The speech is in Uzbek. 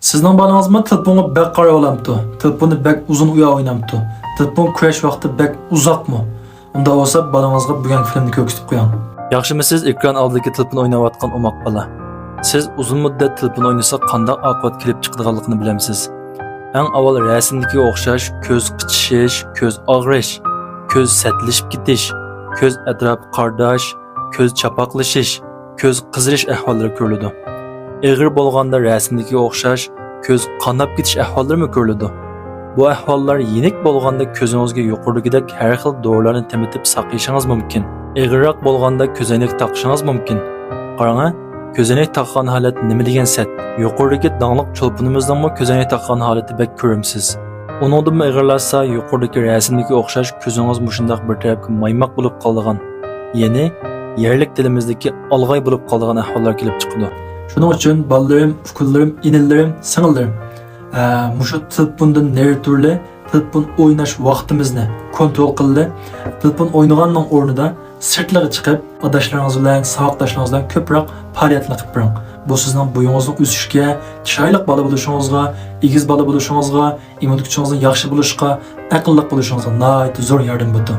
Sizning bolangiz telefonga bek qarab olamdi. Telefonni bek uzun uya oynamdi. Telefon kurash vaqti bek uzoqmi? Unda olsa bolangizga bugungi filmni ko'rsatib qo'ying. Yaxshimisiz ekran oldidagi telefon o'ynayotgan umoq bola? Siz uzun muddat telefon o'ynasa qanday oqibat kelib chiqadiganligini bilamsiz. Eng avval rasmdagi o'xshash ko'z qichishish, ko'z og'rish, ko'z satlashib ketish, ko'z atrofi qardash, ko'z chapaqlashish, ko'z qizirish ahvollari ko'riladi. Eg'ir bo'lganda rasmdagi o'xshash ko'z qanab ketish ahvollari ko'riladi. Bu ahvollar yenik bo'lganda ko'zingizga yuqoridagidek har xil dorilarni temitib saqlashingiz mumkin. Eg'irroq bo'lganda ko'zoynak taqishingiz mumkin. Qarang, ko'zoynak taqqan holat nima degan sat? Yuqoridagi danglik cho'lpunimizdanmi ko'zoynak taqqan holati bek ko'rimsiz. Uningdan eg'irlashsa yuqoridagi rasmdagi o'xshash ko'zingiz mushundaq bir tarafga maymoq bo'lib qoladigan, ya'ni yerlik tilimizdagi olg'ay bo'lib qoladigan ahvollar kelib chiqadi. Shuning uchun bolalarim, ukallarim, inillarim, singillarim mushu telefondan nari turli telefon o'ynash vaqtimizni kontrol qildi. Telefon o'ynaganning o'rnida sirtlarga chiqib, adashlaringiz bilan, saboqdoshlaringiz bilan ko'proq faoliyatlar qilib boring. Bu sizning bo'yingizni o'sishga, chiroyli bola bo'lishingizga, egiz bola bo'lishingizga, immunitet kuchingizni yaxshi bo'lishiga, aqlli bo'lishingizga nihoyat zo'r yordam beradi.